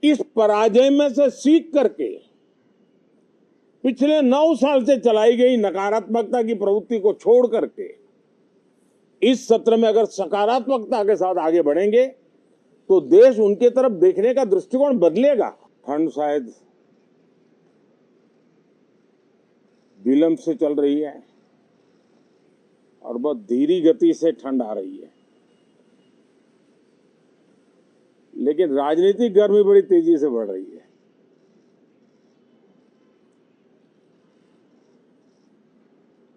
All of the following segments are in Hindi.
इस पराजय में से सीख करके पिछले 9 साल से चलाई गई नकारात्मकता की प्रवृत्ति को छोड़ करके इस सत्र में अगर सकारात्मकता के साथ आगे बढ़ेंगे तो देश उनके तरफ देखने का दृष्टिकोण बदलेगा। ठंड शायद विलंब से चल रही है और बहुत धीमी गति से ठंड आ रही है, लेकिन राजनीतिक गर्मी बड़ी तेजी से बढ़ रही है।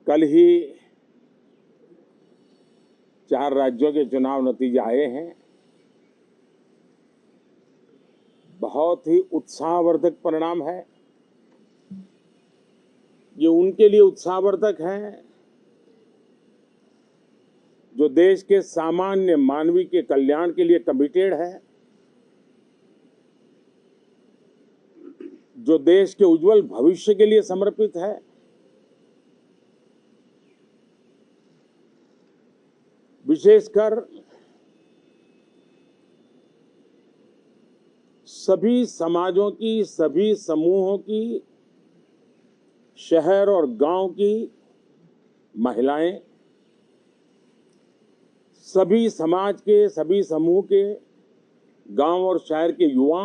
कल ही 4 राज्यों के चुनाव नतीजे आए हैं। बहुत ही उत्साहवर्धक परिणाम है। ये उनके लिए उत्साहवर्धक है जो देश के सामान्य मानवी के कल्याण के लिए कमिटेड है, जो देश के उज्जवल भविष्य के लिए समर्पित है। विशेषकर सभी समाजों की, सभी समूहों की, शहर और गांव की महिलाएं, सभी समाज के, सभी समूह के, गांव और शहर के युवा,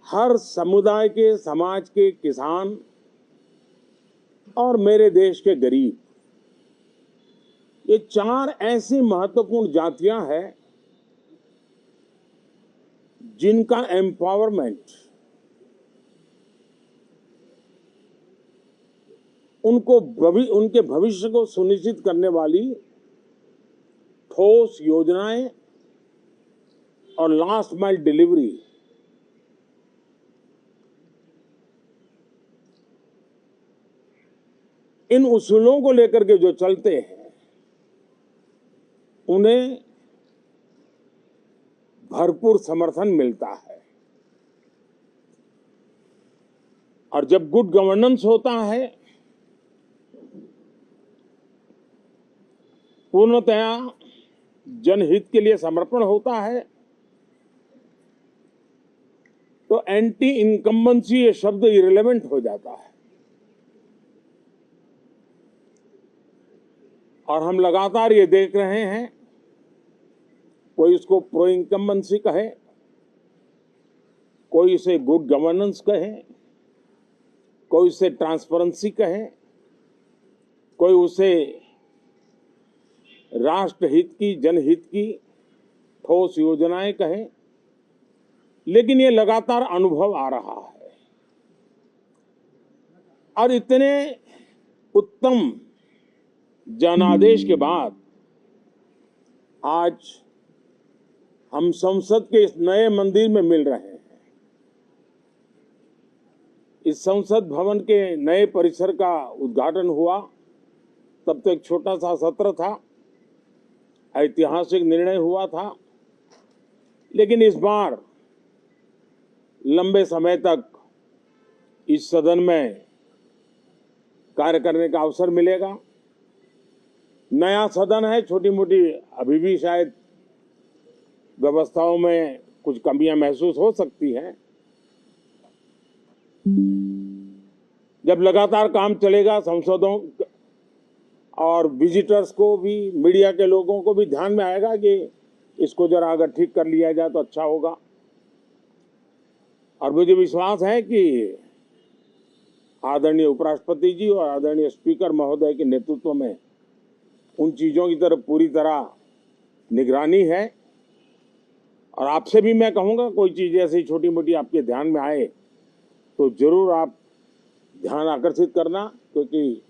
हर समुदाय के, समाज के किसान और मेरे देश के गरीब, ये 4 ऐसी महत्वपूर्ण जातियां हैं जिनका एम्पावरमेंट उनके भविष्य को सुनिश्चित करने वाली ठोस योजनाएं और लास्ट माइल डिलीवरी, इन उसूलों को लेकर के जो चलते हैं उन्हें भरपूर समर्थन मिलता है। और जब गुड गवर्नेंस होता है, पूर्णतया जनहित के लिए समर्पण होता है, तो एंटी इनकम्बेंसी ये शब्द इरेलेवेंट हो जाता है। और हम लगातार ये देख रहे हैं, कोई इसको प्रो इनकम्बेंसी कहे, कोई इसे गुड गवर्नेंस कहे, कोई इसे ट्रांसपेरेंसी कहे, कोई उसे राष्ट्रहित की, जनहित की ठोस योजनाएं कहें, लेकिन ये लगातार अनुभव आ रहा है। और इतने उत्तम जनादेश के बाद आज हम संसद के इस नए मंदिर में मिल रहे हैं। इस संसद भवन के नए परिसर का उद्घाटन हुआ, तब तो एक छोटा सा सत्र था, ऐतिहासिक निर्णय हुआ था, लेकिन इस बार लंबे समय तक इस सदन में कार्य करने का अवसर मिलेगा। नया सदन है, छोटी मोटी अभी भी शायद व्यवस्थाओं में कुछ कमियां महसूस हो सकती हैं। जब लगातार काम चलेगा, सांसदों और विजिटर्स को भी, मीडिया के लोगों को भी ध्यान में आएगा कि इसको जरा अगर ठीक कर लिया जाए तो अच्छा होगा। और मुझे विश्वास है कि आदरणीय उपराष्ट्रपति जी और आदरणीय स्पीकर महोदय के नेतृत्व में उन चीजों की तरफ पूरी तरह निगरानी है। और आपसे भी मैं कहूंगा, कोई चीज ऐसी छोटी मोटी आपके ध्यान में आए तो जरूर आप ध्यान आकर्षित करना, क्योंकि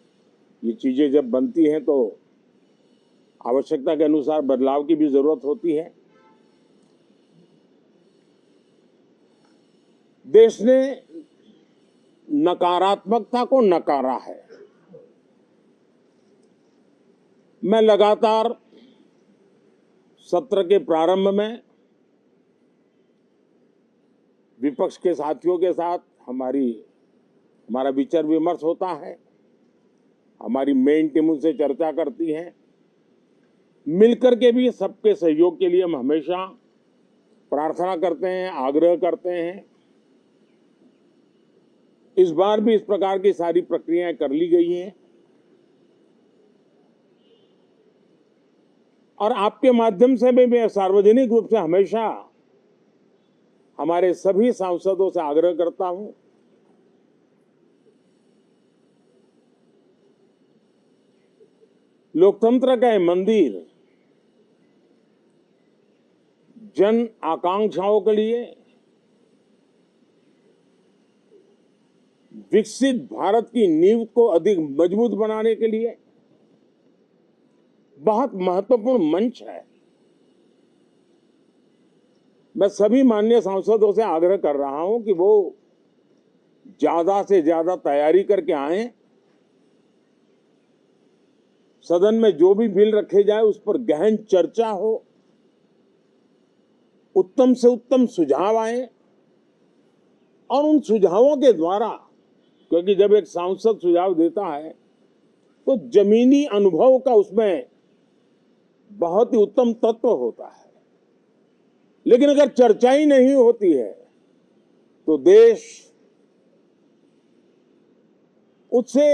ये चीजें जब बनती हैं तो आवश्यकता के अनुसार बदलाव की भी जरूरत होती है। देश ने नकारात्मकता को नकारा है। मैं लगातार सत्र के प्रारंभ में विपक्ष के साथियों के साथ हमारा विचार विमर्श होता है, हमारी मेन टीम उनसे चर्चा करती है। मिलकर के भी सबके सहयोग के लिए हम हमेशा प्रार्थना करते हैं, आग्रह करते हैं। इस बार भी इस प्रकार की सारी प्रक्रियाएं कर ली गई हैं और आपके माध्यम से भी मैं सार्वजनिक रूप से हमेशा हमारे सभी सांसदों से आग्रह करता हूं, लोकतंत्र का ये मंदिर जन आकांक्षाओं के लिए, विकसित भारत की नींव को अधिक मजबूत बनाने के लिए बहुत महत्वपूर्ण मंच है। मैं सभी माननीय सांसदों से आग्रह कर रहा हूं कि वो ज्यादा से ज्यादा तैयारी करके आएं, सदन में जो भी बिल रखे जाए उस पर गहन चर्चा हो, उत्तम से उत्तम सुझाव आए और उन सुझावों के द्वारा, क्योंकि जब एक सांसद सुझाव देता है तो जमीनी अनुभव का उसमें बहुत ही उत्तम तत्व होता है, लेकिन अगर चर्चा ही नहीं होती है तो देश उससे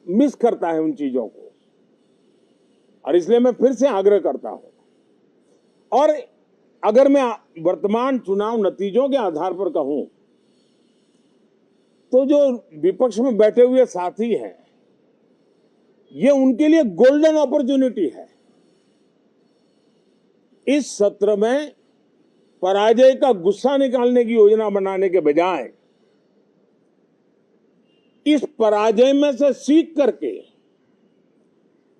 मिस करता है उन चीजों को। और इसलिए मैं फिर से आग्रह करता हूं, और अगर मैं वर्तमान चुनाव नतीजों के आधार पर कहूं तो जो विपक्ष में बैठे हुए साथी हैं, ये उनके लिए गोल्डन अपॉर्चुनिटी है। इस सत्र में पराजय का गुस्सा निकालने की योजना बनाने के बजाय इस पराजय में से सीख करके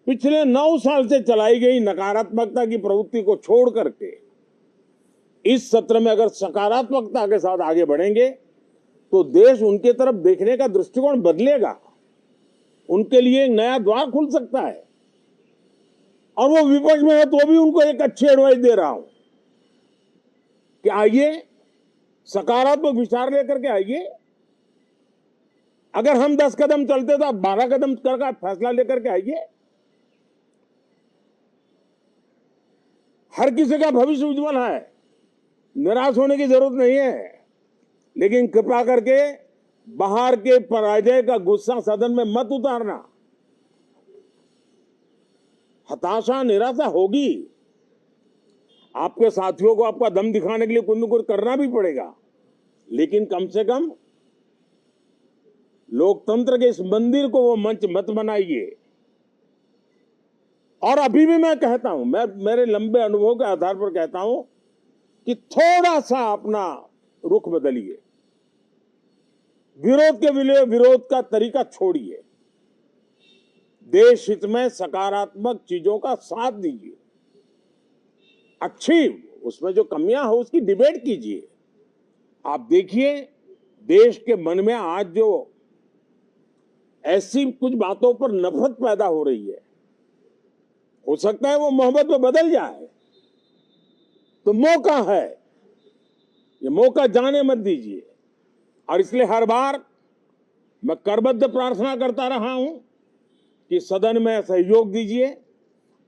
पिछले 9 साल से चलाई गई नकारात्मकता की प्रवृत्ति को छोड़ करके इस सत्र में अगर सकारात्मकता के साथ आगे बढ़ेंगे तो देश उनके तरफ देखने का दृष्टिकोण बदलेगा, उनके लिए एक नया द्वार खुल सकता है। और वो विपक्ष में है तो भी उनको एक अच्छी एडवाइस दे रहा हूं कि आइए, सकारात्मक विचार लेकर के आइए। अगर हम 10 कदम चलते तो आप 12 कदम करके फैसला लेकर के आइए। हर किसी का भविष्य उज्जवल है, निराश होने की जरूरत नहीं है, लेकिन कृपा करके बाहर के पराजय का गुस्सा सदन में मत उतारना। हताशा, निराशा होगी, आपके साथियों को आपका दम दिखाने के लिए कुछ न कुछ करना भी पड़ेगा, लेकिन कम से कम लोकतंत्र के इस मंदिर को वो मंच मत बनाइए। और अभी भी मैं कहता हूं, मैं मेरे लंबे अनुभव के आधार पर कहता हूं कि थोड़ा सा अपना रुख बदलिए, विरोध के लिए विरोध का तरीका छोड़िए, देश हित में सकारात्मक चीजों का साथ दीजिए, अच्छी उसमें जो कमियां हो उसकी डिबेट कीजिए। आप देखिए, देश के मन में आज जो ऐसी कुछ बातों पर नफरत पैदा हो रही है, हो सकता है वो मोहब्बत में बदल जाए, तो मौका है, ये मौका जाने मत दीजिए। और इसलिए हर बार मैं करबद्ध प्रार्थना करता रहा हूं कि सदन में सहयोग दीजिए।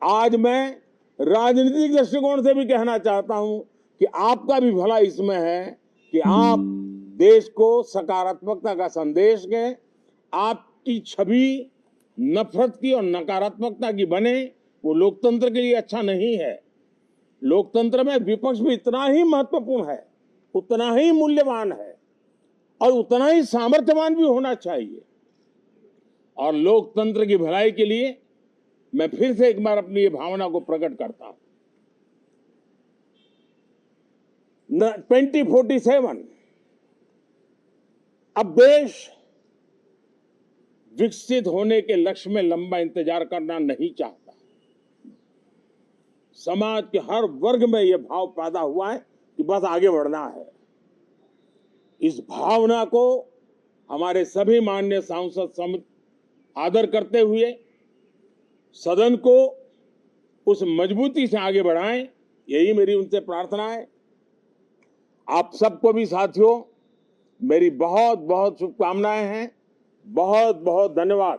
आज मैं राजनीतिक दृष्टिकोण से भी कहना चाहता हूं कि आपका भी भला इसमें है कि आप देश को सकारात्मकता का संदेश दें, आपकी छवि नफरत की और नकारात्मकता की बने, वो लोकतंत्र के लिए अच्छा नहीं है। लोकतंत्र में विपक्ष भी इतना ही महत्वपूर्ण है, उतना ही मूल्यवान है और उतना ही सामर्थ्यवान भी होना चाहिए। और लोकतंत्र की भलाई के लिए मैं फिर से एक बार अपनी ये भावना को प्रकट करता हूं। 2047 अब देश विकसित होने के लक्ष्य में लंबा इंतजार करना नहीं चाहता। समाज के हर वर्ग में यह भाव पैदा हुआ है कि बस आगे बढ़ना है। इस भावना को हमारे सभी माननीय सांसद आदर करते हुए सदन को उस मजबूती से आगे बढ़ाएं, यही मेरी उनसे प्रार्थना है। आप सबको भी साथियों मेरी बहुत बहुत शुभकामनाएं हैं। बहुत बहुत धन्यवाद।